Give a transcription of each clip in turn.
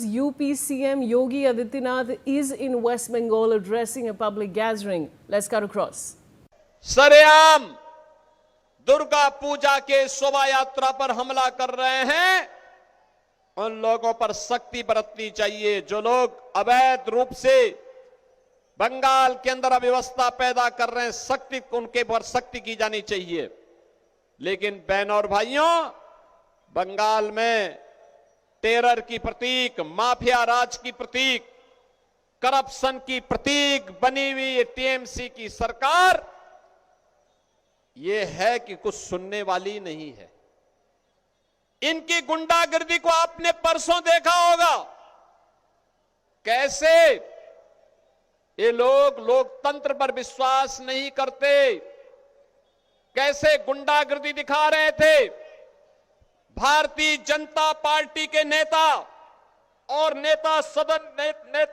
UP CM Yogi Adityanath is in West Bengal addressing a public gathering. Let's cut across. सरेआम दुर्गा पूजा के शोभा यात्रा पर हमला कर रहे हैं, उन लोगों पर सख्ती बरतनी चाहिए। जो लोग अवैध रूप से बंगाल के अंदर अव्यवस्था पैदा कर रहे हैं, सख्ती उनके पर सख्ती की जानी चाहिए। लेकिन बहनों और भाइयों, बंगाल में टेरर की प्रतीक, माफिया राज की प्रतीक, करप्शन की प्रतीक बनी हुई टीएमसी की सरकार यह है कि कुछ सुनने वाली नहीं है। इनकी गुंडागर्दी को आपने परसों देखा होगा, कैसे ये लोग लोकतंत्र पर विश्वास नहीं करते, कैसे गुंडागर्दी दिखा रहे थे। भारतीय जनता पार्टी के नेता और नेता सदन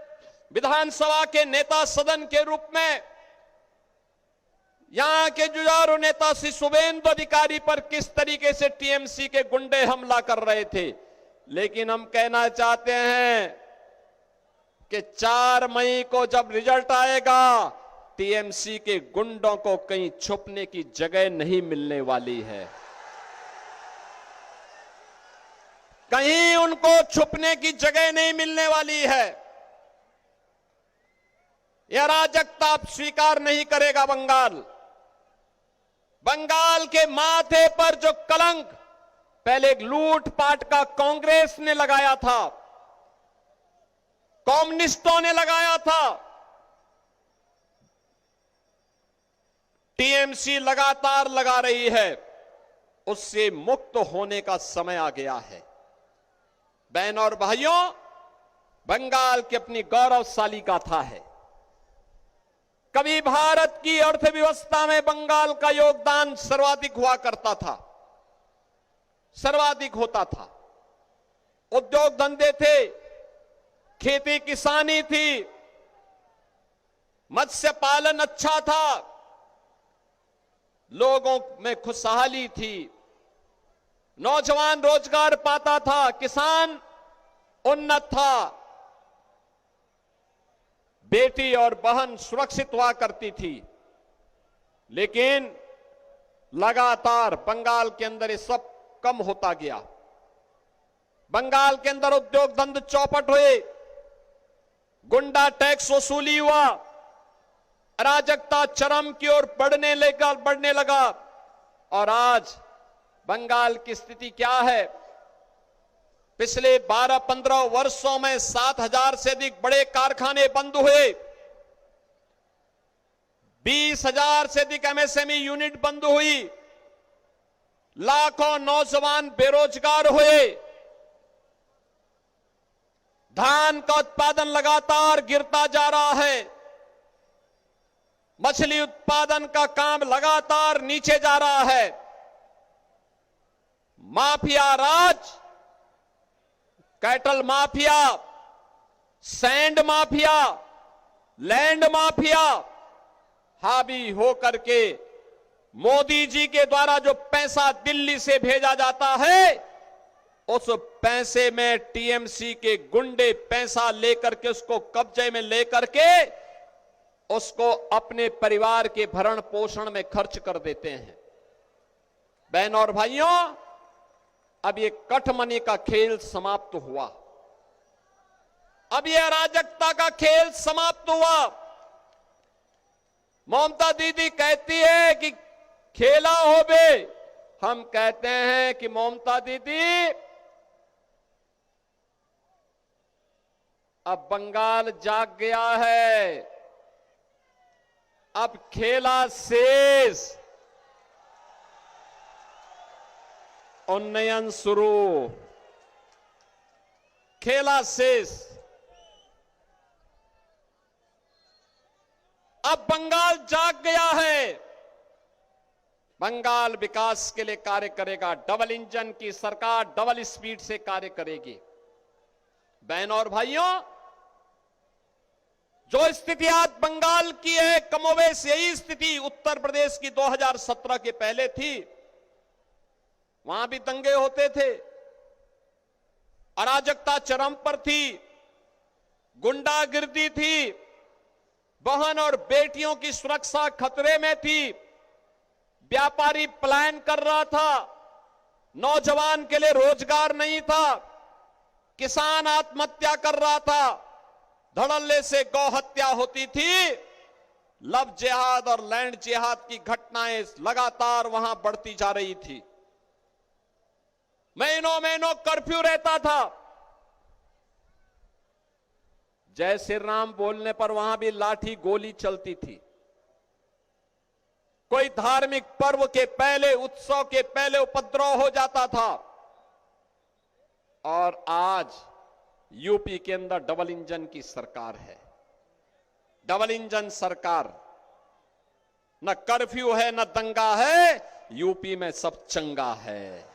विधानसभा के नेता सदन के रूप में यहां के जुझारू नेता श्री शुभेंदु अधिकारी पर किस तरीके से टीएमसी के गुंडे हमला कर रहे थे। लेकिन हम कहना चाहते हैं कि 4 मई को जब रिजल्ट आएगा, टीएमसी के गुंडों को कहीं छुपने की जगह नहीं मिलने वाली है। कहीं उनको छुपने की जगह नहीं मिलने वाली है। यह अराजकता स्वीकार नहीं करेगा बंगाल। बंगाल के माथे पर जो कलंक पहले लूटपाट का कांग्रेस ने लगाया था, कम्युनिस्टों ने लगाया था, टीएमसी लगातार लगा रही है, उससे मुक्त होने का समय आ गया है। बहनों और भाइयों, बंगाल की अपनी गौरवशाली गाथा है। कभी भारत की अर्थव्यवस्था में बंगाल का योगदान सर्वाधिक हुआ करता था, सर्वाधिक होता था। उद्योग धंधे थे, खेती किसानी थी, मत्स्य पालन अच्छा था, लोगों में खुशहाली थी, नौजवान रोजगार पाता था, किसान उन्नत था, बेटी और बहन सुरक्षित हुआ करती थी। लेकिन लगातार बंगाल के अंदर ये सब कम होता गया। बंगाल के अंदर उद्योग धंधे चौपट हुए, गुंडा टैक्स वसूली हुआ, अराजकता चरम की ओर बढ़ने लगा। और आज बंगाल की स्थिति क्या है? पिछले 12-15 वर्षों में 7,000 से अधिक बड़े कारखाने बंद हुए, 20,000 से अधिक एमएसएमई यूनिट बंद हुई, लाखों नौजवान बेरोजगार हुए, धान का उत्पादन लगातार गिरता जा रहा है, मछली उत्पादन का काम लगातार नीचे जा रहा है। Mafia raj, cattle mafia, sand mafia, land mafia हावी होकर के मोदी जी के द्वारा जो पैसा दिल्ली से भेजा जाता है, उस पैसे में टीएमसी के गुंडे पैसा लेकर के उसको कब्जे में लेकर के उसको अपने परिवार के भरण पोषण में खर्च कर देते हैं। बहनों और भाइयों, अब ये कठमनी का खेल समाप्त हुआ, अब ये अराजकता का खेल समाप्त हुआ। ममता दीदी कहती है कि खेला हो बे, हम कहते हैं कि ममता दीदी, अब बंगाल जाग गया है, अब खेला शेष, उन्नयन शुरू, खेला शेष। अब बंगाल जाग गया है, बंगाल विकास के लिए कार्य करेगा। डबल इंजन की सरकार डबल स्पीड से कार्य करेगी। बहनों और भाइयों, जो स्थिति आज बंगाल की है, कमोबेश यही स्थिति उत्तर प्रदेश की 2017 के पहले थी। वहां भी दंगे होते थे, अराजकता चरम पर थी, गुंडागिर्दी थी, बहन और बेटियों की सुरक्षा खतरे में थी, व्यापारी पलायन कर रहा था, नौजवान के लिए रोजगार नहीं था, किसान आत्महत्या कर रहा था, धड़ल्ले से गौ हत्या होती थी। लव जिहाद और लैंड जिहाद की घटनाएं लगातार वहां बढ़ती जा रही थी। महीनों महीनों कर्फ्यू रहता था। जय श्री राम बोलने पर वहां भी लाठी गोली चलती थी। कोई धार्मिक पर्व के पहले, उत्सव के पहले उपद्रव हो जाता था। और आज यूपी के अंदर डबल इंजन की सरकार है। डबल इंजन सरकार, न कर्फ्यू है न दंगा है, यूपी में सब चंगा है।